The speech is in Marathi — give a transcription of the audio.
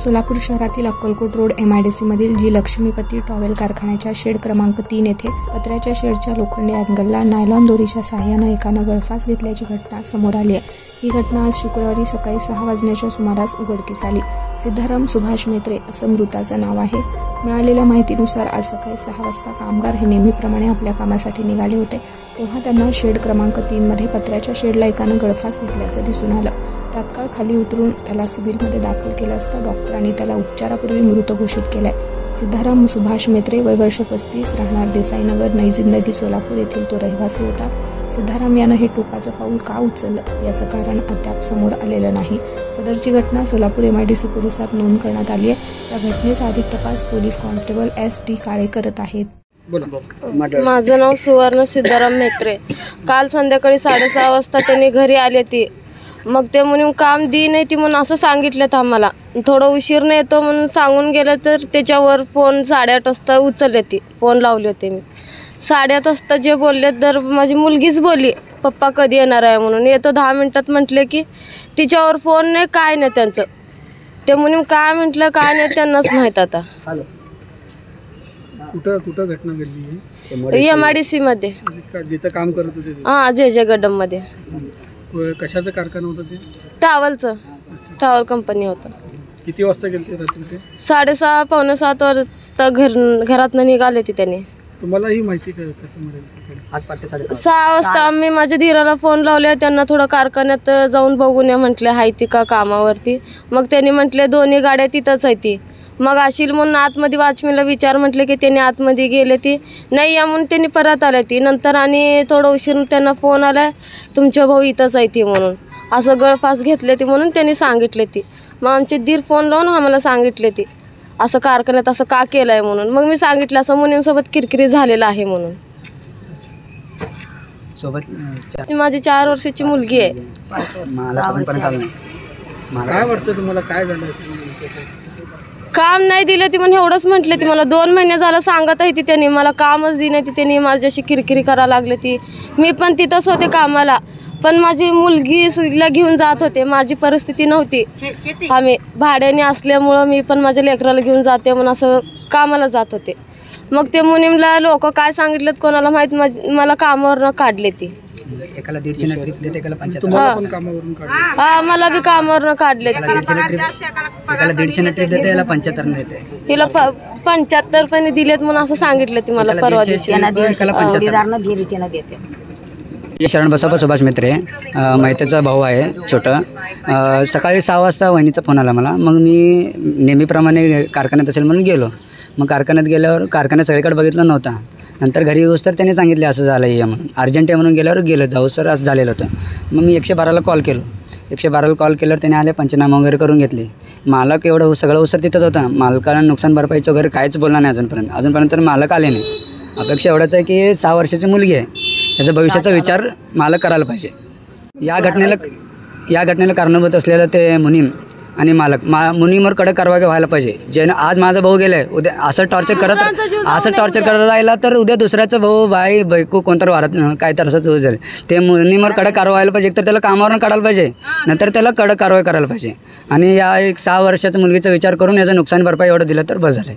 सोलापूर शहरातील अक्कलकोट रोड MIDC मधील जी लक्ष्मीपती टॉवेल कारखान्याच्या शेड क्रमांक 3 येथे पत्र्याच्या शेडच्या लोखंडी अँगलला नायलॉन दोरीच्या सहाय्यानं एकानं गळफास घेतल्याची घटना समोर आली आहे। ही घटना आज शुक्रवारी सकाळी 6 वाजण्याच्या सुमारास उघडकीस आली। सिद्धाराम सुभाष मेत्रे असं मृताचं नाव आहे। मिळालेल्या माहितीनुसार आज सकाळी 6 वाजता कामगार हे नेहमीप्रमाणे आपल्या कामासाठी निघाले होते, तेव्हा त्यांना शेड क्रमांक 3 मध्ये पत्र्याच्या शेडला एकानं गळफास घेतल्याचं दिसून आलं। तात्काळ खाली उतरून त्याला सिव्हिलमध्ये दाखल केलं असता डॉक्टरांनी त्याला उपचारापूर्वी मृत घोषित केलाय। सिद्धाराम सुभाष मेत्रे वय वर्ष 35, राहणार देसाईनगर, नई जिंदगी, सोलापूर येथील तो रहिवासी होता। सिद्धाराम यानं हे टोकाचं पाऊल का उचललं याचं कारण अद्याप समोर आलेलं नाही। सदरची घटना सोलापूर MIDC पोलिसात नोंद करण्यात आली आहे। या घटनेचा अधिक तपास पोलीस कॉन्स्टेबल SD काळे करत आहेत। माझं नाव सुवर्ण सिद्धाराम मेत्रे। काल संध्याकाळी 6:30 वाजता त्यांनी घरी आले ती, मग ते म्हणून काम दी नाही ती म्हणून असं सांगितलं आम्हाला। थोडं उशीर नाही येतो म्हणून सांगून गेलं, तर त्याच्यावर फोन 8:30 वाजता उचलले ती, फोन लावले होते मी 8:30 वाजता। जे बोलले तर माझी मुलगीच बोलली पप्पा कधी येणार आहे म्हणून। येतो 10 मिनिटात म्हटले की तिच्यावर फोन नाही, काय नाही त्यांचं। ते म्हणून काय म्हटलं काय नाही त्यांनाच माहीत आता। कुठं घटना घडली? MIDC मध्ये जिथं काम करत होते? हां, जे गड्डम मध्ये। कशाचं कारखाना होतं ते? टॉवेलचं, टॉवेल कंपनी होतं। किती वाजता गेले रात्री ते? 6:30 पावणे 7 वाजता घरातनं निघाले ती त्यांनी। तुम्हाला ही माहिती कसं मिळाली? आज पहाटे 6 वाजता आम्ही माझ्या धीराला फोन लावले, त्यांना थोडं कारखान्यात जाऊन बघून या म्हटले, आहे ती का कामावरती। मग त्यांनी म्हटले दोन्ही गाड्या तिथंच आहे ती। मग आशील म्हणून आतमध्ये वॉचमॅनला विचार म्हटले की त्यांनी आतमध्ये गेले ती, नाही या म्हणून त्यांनी परत आले ती। नंतर आणि थोडं उशीर त्यांना फोन आला, तुमच्या भाऊ इथंच आहे ती म्हणून, असं गळफास घेतले ती म्हणून त्यांनी सांगितले ती। मग आमचे दीर फोन लावून आम्हाला सांगितले ती असं कारखान्यात असं का केलं आहे म्हणून। मग मी सांगितलं असं मुलींसोबत किरकिरी झालेला आहे म्हणून। सोबत माझी 4 वर्षाची मुलगी आहे। काय वाटतं तुम्हाला, काय झालं? काम नाही दिलं ती म्हणून एवढंच म्हटले ती मला। 2 महिने झालं सांगत आहे ती त्यांनी, मला कामच दिली नाही ती। त्यांनी माझ्याशी किरकिरी करायला लागली ती। मी पण तिथंच होते कामाला, पण माझी मुलगीला घेऊन जात होते, माझी परिस्थिती नव्हती। आम्ही भाड्याने असल्यामुळं मी पण माझ्या लेकराला घेऊन जाते म्हणून असं कामाला जात होते। मग ते मुनीमला लोक काय सांगितलं कोणाला माहीत, मला कामावरनं काढले ती। एकाला 150 ट्रिप देते, एकाला 75। हां, मला बी कामावरनं काढले ती। एकाला 150 ट्रिप देते, याला 75 देते। हिला 75 पण दिलेत म्हणून असं सांगितलं ती मला परवा दिवशी। शरण बसप्पा सुभाष मेत्रे, मैत्याचा भाऊ आहे छोटं। सकाळी 6 वाजता वहिनीचा फोन आला मला। मग मी नेहमीप्रमाणे कारखान्यात असेल म्हणून गेलो। मग कारखान्यात गेल्यावर कारखान्यात सगळीकडे बघितलं नव्हता। नंतर घरी येऊस तर त्याने सांगितले असं झालं आहे म्हणून, अर्जंट आहे म्हणून गेल्यावर गेलं जाऊ सर असं झालेलं होतं। मग मी 112ला कॉल केलो। 112ला कॉल केल्यावर त्याने आले, पंचनामा वगैरे करून घेतले। मालक एवढं सगळं उसर तिथंच होता, मालकाला नुकसान भरपाईचं वगैरे काहीच बोलणार नाही अजूनपर्यंत तर मालक आले नाही। अपेक्षा एवढंच आहे की 6 वर्षाची मुलगी आहे, याचा भविष्याचा विचार मालक करायला पाहिजे। या घटनेला कारणीभूत असलेलं ते मुनीम आणि मालक मुनीमवर कडक कारवाई व्हायला पाहिजे। ज्यानं आज माझा भाऊ गेलाय, उद्या असं टॉर्चर करत राहिला तर उद्या दुसऱ्याचं भाऊ बाई बायको कोणतरी वारत काय तर असंच होईल। ते मुनीमवर कडक कारवाई व्हायला पाहिजे। एकतर त्याला कामावरून काढायला पाहिजे, नंतर त्याला कडक कारवाई करायला पाहिजे। आणि या 6 वर्षाच्या मुलगीचा विचार करून याचं नुकसान भरपाई एवढं दिलं तर बस झालं।